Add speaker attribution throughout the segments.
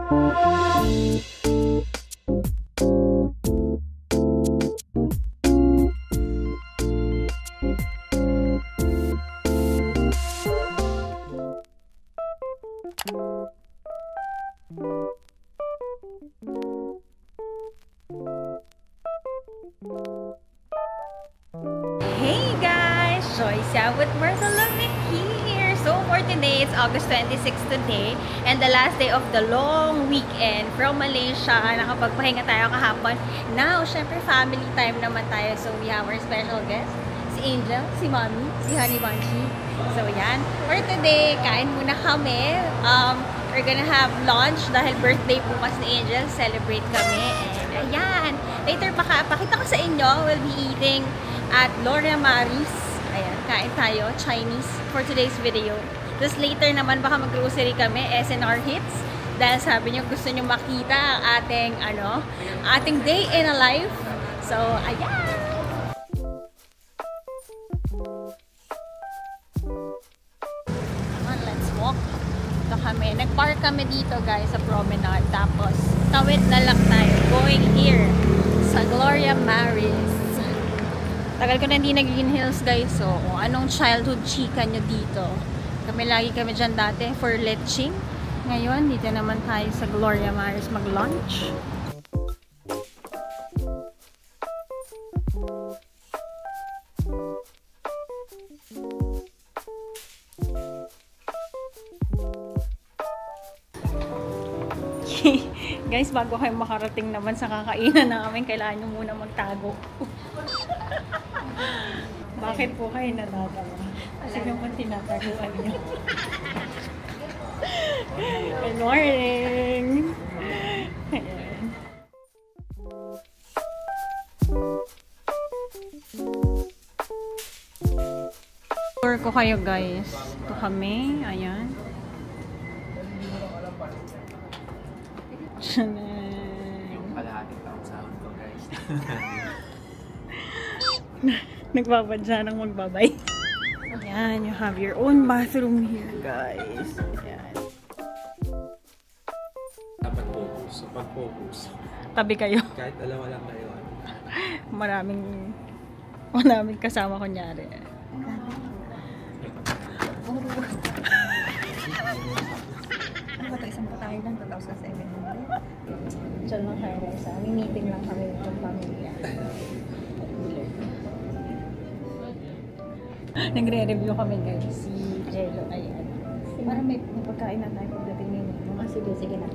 Speaker 1: Hey guys! Joyce with Bartholomew here! So for today, it's August 26 today and the last day of the long weekend from Malaysia. Nakapagpahinga tayo kahapon. Now, syempre family time naman tayo. So we have our special guest, si Angel, si Mommy, si Honey Bunchi. So yan. For today, kain muna kami. We're gonna have lunch dahil birthday bukas ni Angel. Celebrate kami. And ayan. Later, pakita ko sa inyo. We'll be eating at Gloria Maris. Ayan, kain tayo. Chinese for today's video. Tapos later naman, baka mag-grocery kami. SNR Hits. Dahil sabi niyo, gusto niyo makita ang ating day in a life. So, ayan. Let's walk. Ito kami. Nag-park kami dito, guys, sa promenade. Tapos, tawid na lang tayo. Going here sa Gloria Maris. Tagal ko na hindi naging hills, guys. So, anong childhood chika nyo dito? Lagi kami dyan dati for leching. Ngayon, dito naman tayo sa Gloria Maris mag-lunch. Guys, bago kayo makarating naman sa kakainan namin, kailangan nyo muna magtago. Bakit po kayo natatawa? Kasi naman tinataguan nyo. Good morning! Ayan. Tour ko kayo, guys. Ito kami. Ayan.
Speaker 2: Yung kalahating taong sahod ko, guys.
Speaker 1: Nagbabadya ng magbabay. Ayan, you have your own bathroom here, guys. Ayan.
Speaker 2: Dapat focus. So, pag-focus.
Speaker 1: Tabi kayo.
Speaker 2: Kahit dalawa lang kayo.
Speaker 1: Maraming kasama kunyari.
Speaker 3: Ano ba ito? Isang patay lang, 2,700.
Speaker 1: Diyan lang kayo, guys. May meeting lang kami ng pamilya. Nagre-review kami, guys. Si Jello, ayan. Parang may pagkain na tayo pagdating nito.
Speaker 3: Sige na.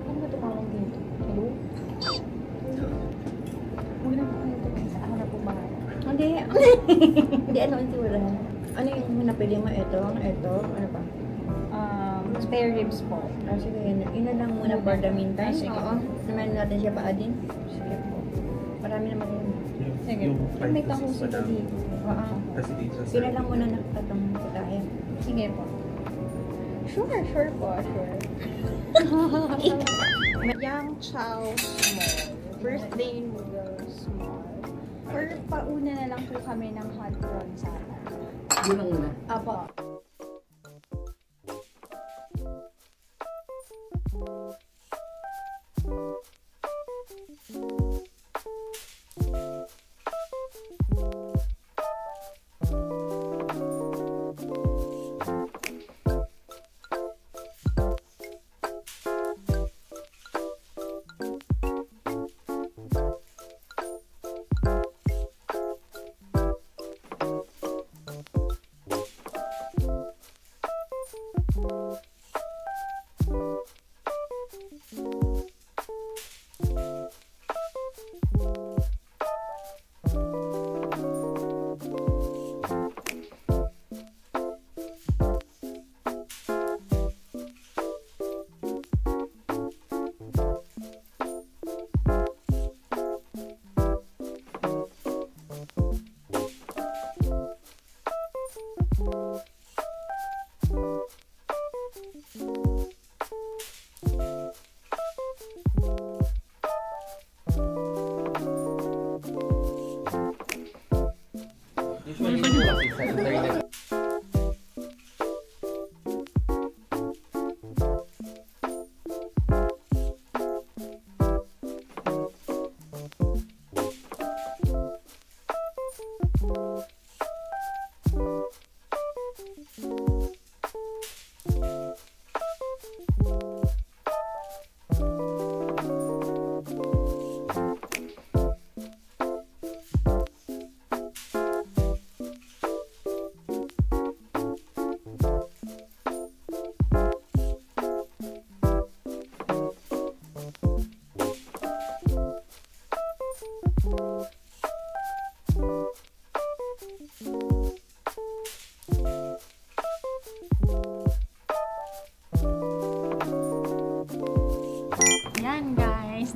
Speaker 1: Ano ba ito parang dito? Hello? Huwag na po kayo ito. Ako na po bahala.
Speaker 3: Hindi. Hindi, ano ang tiwala? Ano yung napili mo? Ito? Ano pa?
Speaker 1: Spare ribs po.
Speaker 3: Sige, yun na lang muna for the meantime.
Speaker 1: Sige.
Speaker 3: Oo. Naman natin siya paadin.
Speaker 1: Sige po.
Speaker 3: Marami naman yun.
Speaker 1: Sige.
Speaker 3: May tahusin ka dito. Oo.
Speaker 2: Kasi dito sa...
Speaker 3: Pila lang muna nakatong patayan.
Speaker 1: Sige po. Sure po. Sure. Yang Chow Small. Birthday noodles small. Or pauna na lang po kami ng hot prawn sana.
Speaker 3: Yun lang muna.
Speaker 1: Apo.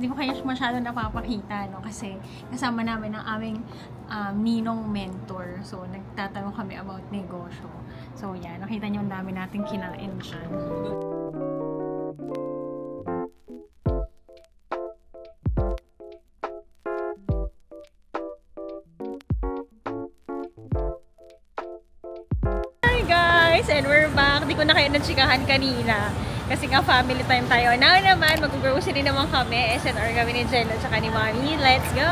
Speaker 1: Hindi ko kayo masyado napapakita, no? Kasi kasama namin ang aming ninong mentor. So, nagtatanong kami about negosyo. So, yan. Nakita niyo ang dami nating kinain dyan. Hi guys! And we're back. Di ko na kayo natsikahan kanina. Kasi nga family time tayo. Now naman, mag-grocery naman kami. SNR kami ni Jello tsaka ni Mami. Let's go!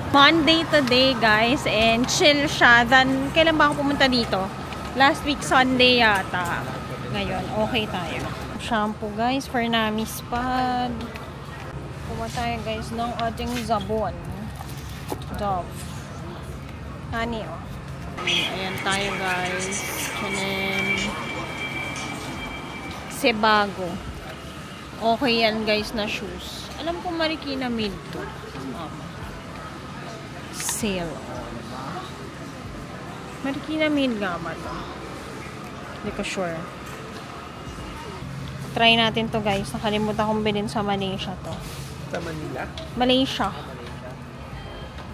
Speaker 1: Monday today, guys. And chill siya. Then, kailan ba ako pumunta dito? Last week, Sunday yata. Ngayon, okay tayo. Shampoo, guys, for Nami's pad. Kuha tayo, guys, ng ating zabon. Dove. Honey, oh. Ayan tayo, guys. Chanem. Sebago. Okay yan, guys, na shoes. Alam ko Marikina mid to. Sale. Marikina mid nga ba to? Hindi ko sure. Try natin to, guys. Nakalimutan kong bilhin sa Malaysia to.
Speaker 2: Sa Manila?
Speaker 1: Malaysia.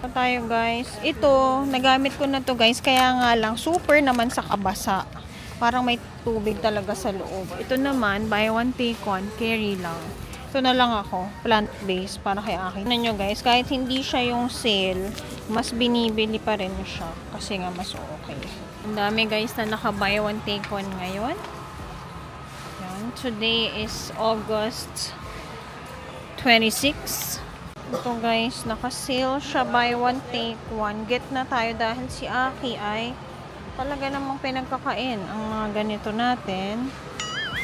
Speaker 1: Ito tayo, guys. Ito, nagamit ko na to, guys. Kaya nga lang, super naman sa kabasa. Parang may tubig talaga sa loob. Ito naman, buy one, take one, carry lang. Ito na lang ako, plant-based, para kay akin. Tignan nyo, guys, kahit hindi siya yung sale, mas binibili pa rin siya. Kasi nga, mas okay. Ang dami, guys, na naka-buy one, take one ngayon. Yan. Today is August 26. Ito, guys, naka-sale siya, buy one, take one. Get na tayo dahil si Aki ay talaga namang pinagkakain ang mga ganito natin.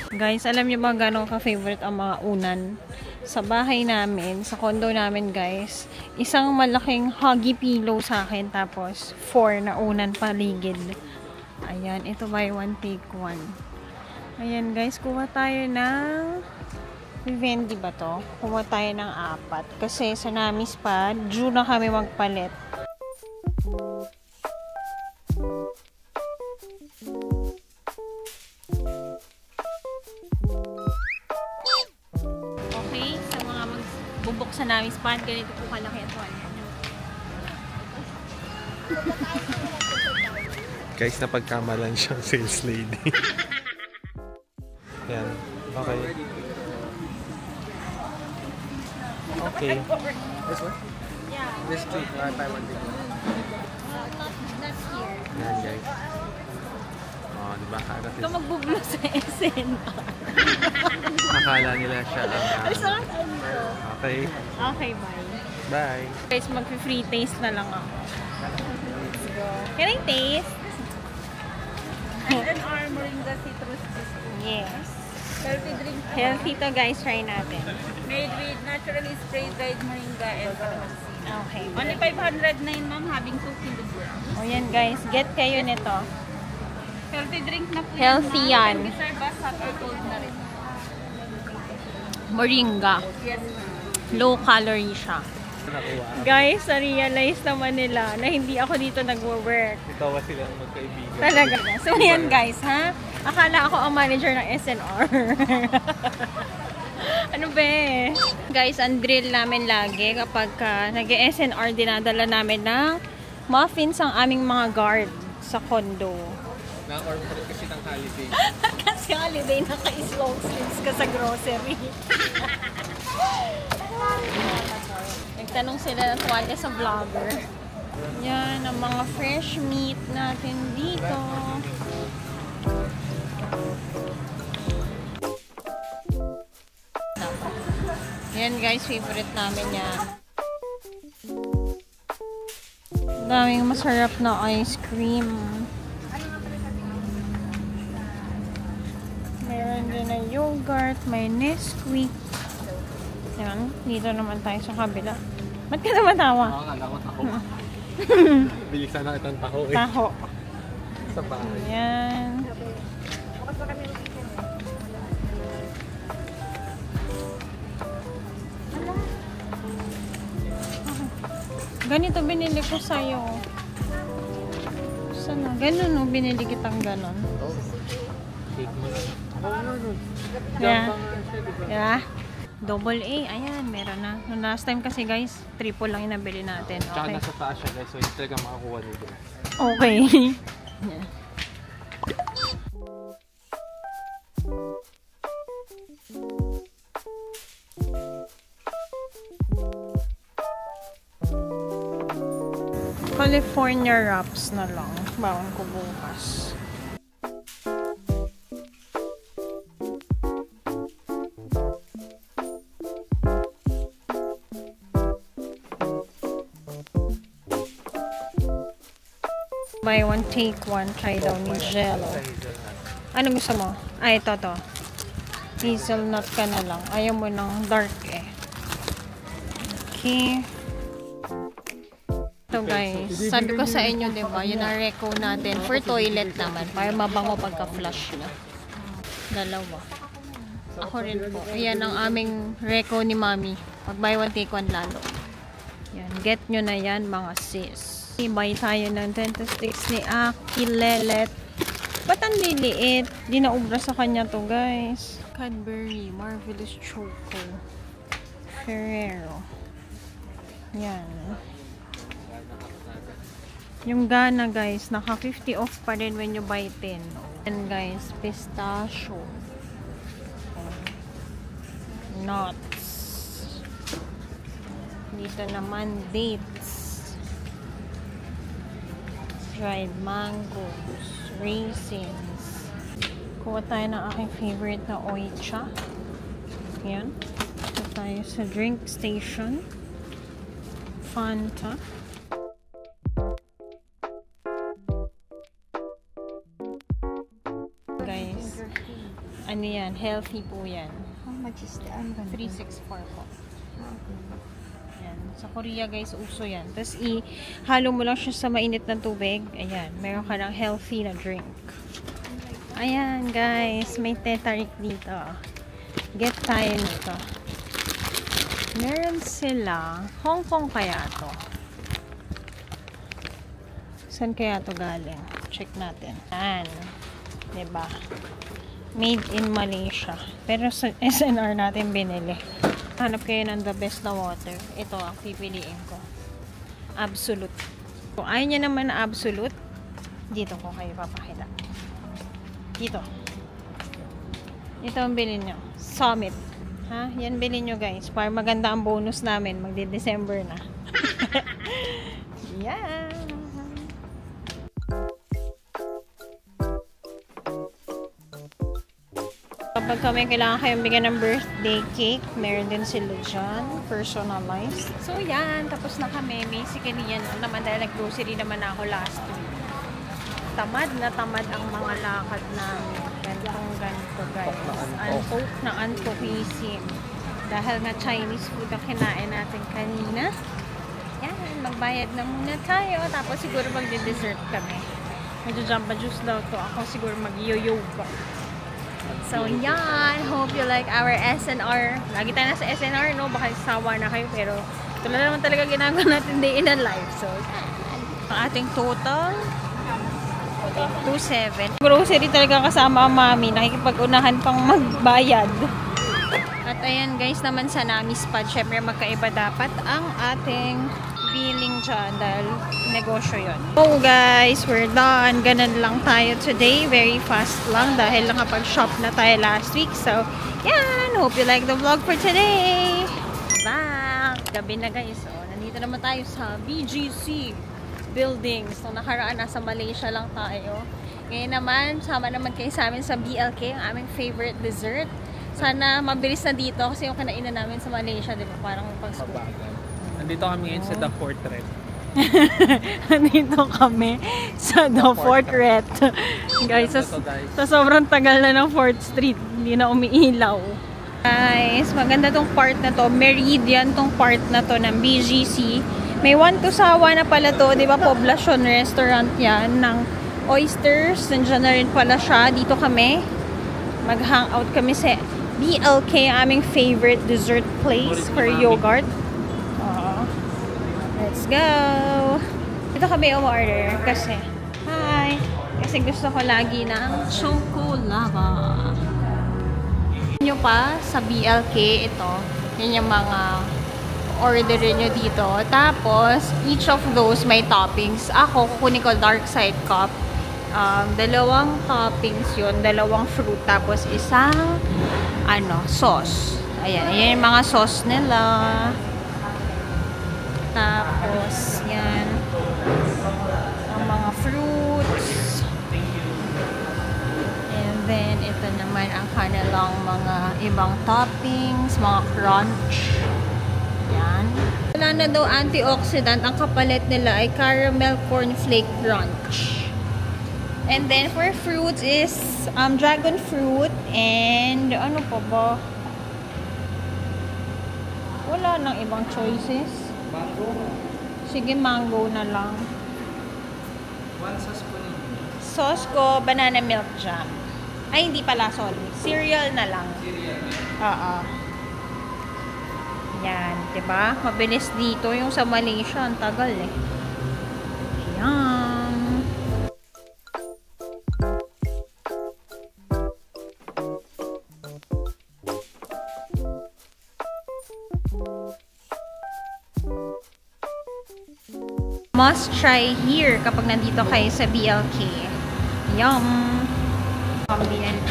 Speaker 1: Guys, alam niyo ba gano'ng ka-favorite ang mga unan? Sa bahay namin, sa condo namin, guys, isang malaking huggy pillow sa akin, tapos 4 na unan paligid. Ayan, ito buy one, take one. Ayan, guys, kuha tayo ng Vivendi ba to? Kuha tayo ng 4. Kasi sa Nami's pad, due na kami magpalit. Okay, sa mga magbubok sa Nami's pad, ganito po kalaki ang tuwalya.
Speaker 2: Guys, napagkamalan siyang sales lady. Yan. Okay. Okay. This one?
Speaker 1: Yeah.
Speaker 2: This two. Buy one, take one.
Speaker 1: Not here.
Speaker 2: Yan, guys. Oh, diba?
Speaker 1: Ito magbublo sa SNR.
Speaker 2: Akala nila siya ang... Okay.
Speaker 1: Okay, bye.
Speaker 2: Bye.
Speaker 1: Guys, mag-free taste na lang ako. Let's go. Can I taste?
Speaker 3: SNR Moringa Citrus Juice.
Speaker 1: Yes.
Speaker 3: Healthy drink.
Speaker 1: Healthy to, guys. Try natin.
Speaker 3: Made with naturally spray-dried moringa and calamansi.
Speaker 1: Okay.
Speaker 3: Only 509, ma'am, having 2 kilograms.
Speaker 1: O yan, guys. Get kayo nito.
Speaker 3: Healthy drink na po
Speaker 1: Healthy
Speaker 3: yan.
Speaker 1: yan.
Speaker 3: Can be served as hot or cold na rin.
Speaker 1: Moringa.
Speaker 3: Yes, ma'am.
Speaker 1: Low calorie siya.
Speaker 2: Nakuha.
Speaker 1: Guys, na-realize naman nila na hindi ako dito nag-work.
Speaker 2: Ikaw ba silang magkaibigan?
Speaker 1: Talaga. So, yan, guys, ha? Akala ako ang manager ng SNR. Ano ba? Guys, ang drill namin lagi kapag nag-SNR, dinadala namin ng muffins ang aming mga guard sa condo.
Speaker 2: Na-order kasi ng holiday.
Speaker 1: Kasi holiday, naka-slow sleeves ka sa grocery. Nagtanong sila ng tuwalya sa vlogger. Yan, ang mga fresh meat natin dito. Yan, guys, favorite namin yan. Daming masarap na ice cream. Meron din na yogurt, may Nesquik. Yan, dito naman tayo sa kabila. Ba't ka naman tawa?
Speaker 2: Oo nga, lakot ako. Bilisan na itong taho eh.
Speaker 1: Taho.
Speaker 2: Sa bahay.
Speaker 1: Yan. Ganito binili ko sa'yo. Sana? Ganun no, binili kitang ganon.
Speaker 2: Cake mo lang. Oo nga nun.
Speaker 1: Yeah. Yeah. Double A, ayan, meron na. Noong last time kasi guys, triple lang yung nabili natin.
Speaker 2: Tsaka
Speaker 1: Okay.
Speaker 2: nasa taas siya guys, so hindi talaga makakuha dito.
Speaker 1: Okay. Yeah. California wraps na lang. Baon ko bukas. Buy one, take one. Try daw ni Jello. Ano gusto mo? Ay, ito to. Hazelnut ka na lang. Ayaw mo ng dark eh. Okay. So guys, sabi ko sa inyo, diba, yun ang reco natin for toilet naman. Para mabango pagka-flush nyo. Dalawa. Ako rin po. Ayan ang aming reco ni Mami. Pag buy one, take one lalo. Yan. Get nyo na yan, mga sis. Buy tayo ng Dento Sticks ni Aki Lelet. Ba't ang liliit? Di na ubra sa kanya to, guys. Cadbury, Marvelous Choco, Ferrero. Yan. Yung Gana, guys, naka 50 off pa rin when you buy 10. And guys, pistachio. Nuts. Dito naman, dates. Dried mangoes, raisins. Kuha tayo ng aking favorite na oicha. Yan. Ito tayo sa drink station. Fanta. Guys, ano yan? Healthy po yan.
Speaker 3: How much is the
Speaker 1: 364 po. Yan. Sa Korea guys, uso yan. Tapos ihalo mo lang siya sa mainit na tubig. Ayan. Meron ka ng healthy na drink. Ayan guys. May tetarik dito. Get tayo nito. Meron sila. Hong Kong kaya to? Saan kaya to galing? Check natin. Ayan. Diba? Made in Malaysia. Pero sa SNR natin binili. Hanap kayo ng the best na water. Ito ang pipiliin ko. Absolute. Kung ayaw niya naman na absolute, dito ko kayo papakita. Dito. Ito ang bilhin nyo. Summit. Ha? Yan bilhin nyo guys. Para maganda ang bonus namin. Magde-December na. Yan. Kapag kami kailangan kayong bigyan ng birthday cake, meron din sila dyan, personalized. So yan, tapos na kami. Basically yan naman dahil nag-grocery naman ako last week. Tamad na tamad ang mga lakad namin. Ganito guys. Antok na antokisim. Dahil nga Chinese food ang kinain natin kanina. Yan, magbayad na muna tayo. Tapos siguro magde-dessert kami. Medyo jamba juice daw to. Ako siguro mag-yoyoga. So, yan. Hope you like our SNR. Lagi tayo nasa SNR, no? Baka sawa na kayo. Pero, ito na naman talaga ginagawa natin day in a life. So, ang ating total, 2.7. Grocery talaga kasama ang mami. Nakikipag-unahan pang magbayad. At ayan, guys, naman sa Nami's Pad. Syempre, magkaiba dapat ang ating billing dyan dahil negosyo yun. So guys, we're done. Ganun lang tayo today. Very fast lang dahil nakapag-shop na tayo last week. So, yan. Hope you like the vlog for today. Back. Gabi na guys. So, nandito naman tayo sa BGC buildings. So, nakaraan nasa Malaysia lang tayo. Ngayon naman, sama naman kayo sa amin sa BLK, ang aming favorite dessert. Sana mabilis na dito kasi yung kinainan namin sa Malaysia, di ba? Parang pag-school.
Speaker 2: Nandito kami ngayon sa The Portrait.
Speaker 1: Nandito kami sa The Fortret. Guys, sa sobrang tagal na ng 4th Street, hindi na umiilaw. Guys, maganda tong part na to. Meridian tong part na to ng BGC. May one to sawa na pala to, di ba? Poblacion restaurant yan ng oysters. Nandiyan na rin pala siya. Dito kami. Mag-hangout kami sa BLK, aming favorite dessert place for yogurt. Let's go! Ito kami umorder kasi, hi! Kasi gusto ko lagi ng choco lava. nyo pa sa BLK, ito. Yan yung mga orderin nyo dito. Tapos, each of those may toppings. Ako, kukunin ko dark side cup. Dalawang toppings yun. Dalawang fruit. Tapos, isang sauce. Ayan. Ayan yung mga sauce nila. Tapos, yan. Ang mga fruits. And then, ito naman ang kanilang mga ibang toppings. Mga crunch. Yan. Wala na daw antioxidant. Ang kapalit nila ay caramel cornflake crunch. And then, for fruits is dragon fruit and ano pa ba? Wala nang ibang choices.
Speaker 2: Mango.
Speaker 1: Sige, mango na lang.
Speaker 2: One sauce po ninyo.
Speaker 1: Sauce ko, banana milk jam. Ay, hindi pala, sorry. Cereal na lang.
Speaker 2: Cereal.
Speaker 1: Oo. Yan, diba? Mabilis dito yung sa Malaysia. Ang tagal eh. Yan. Must try here kapag nandito kayo sa BLK. Yum! BLK.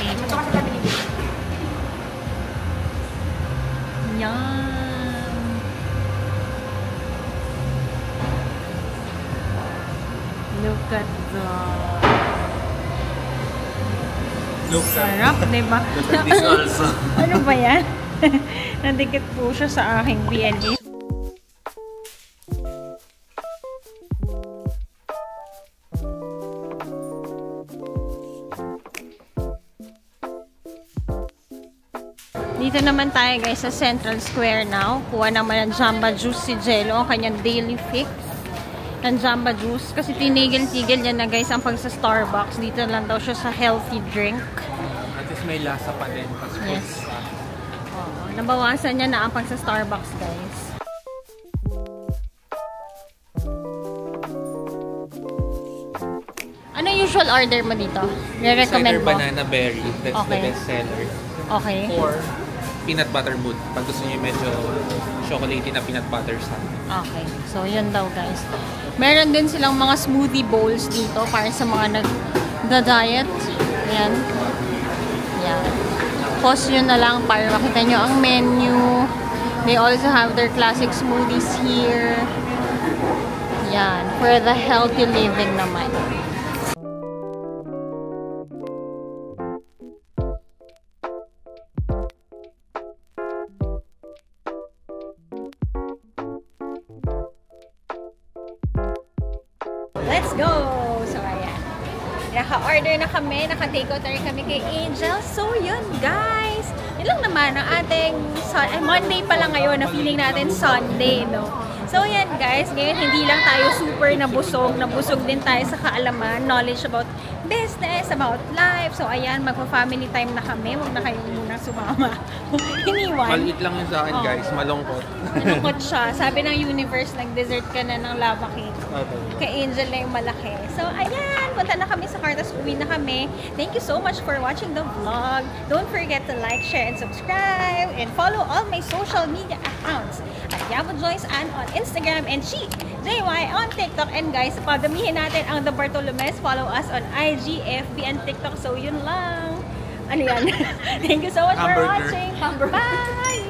Speaker 1: Yum! Look at that. Sarap, diba?
Speaker 2: Look at this also.
Speaker 1: Ano ba yan? Nandikit po siya sa aking BLK. Dito naman tayo guys sa Central Square now. Kuha naman ng Jamba Juice si Jello, ang kanyang daily fix ng Jamba Juice. Kasi tinigil-tigil niya na guys ang pag sa Starbucks. Dito lang daw siya sa healthy drink.
Speaker 2: At least may lasa pa din.
Speaker 1: Yes. Nabawasan niya na ang pag sa Starbucks guys. Ano usual order mo dito? Re-recommend mo?
Speaker 2: Banana berry. That's the best seller.
Speaker 1: Okay.
Speaker 2: Or peanut butter mood. Pag gusto niyo medyo chocolatey na peanut butter sa.
Speaker 1: Okay. So, yun daw guys. Meron din silang mga smoothie bowls dito para sa mga nagda-diet. Ayan. Yan. Pause nyo na lang para makita nyo ang menu. They also have their classic smoothies here. Yan. For the healthy living naman. Let's go! So, ayan. Naka-order na kami. Naka-take out na rin kami kay Angel. So, yun, guys. Yun lang naman ang ating Monday pa lang ngayon na feeling natin Sunday, no? So, yan, guys. Ngayon, hindi lang tayo super nabusog. Nabusog din tayo sa kaalaman, knowledge about business, about life. So, ayan, magpa-family time na kami. Huwag na kayo muna sumama. Iniwan.
Speaker 2: Maliit lang yun sa akin, guys. Malungkot.
Speaker 1: Malungkot siya. Sabi ng universe, nag-dessert ka na ng lava cake.
Speaker 2: Okay.
Speaker 1: Kay Angel na yung malaki. So, ayan. Punta na kami sa Cartas. Uwi na kami. Thank you so much for watching the vlog. Don't forget to like, share, and subscribe. And follow all my social media accounts. At Yamo Joyce Ann on Instagram and she, JY on TikTok. And guys, padamihin natin ang The Bartolomes. Follow us on IG, FB, and TikTok. So, yun lang. Ano yan? Thank you so much for watching. Bye!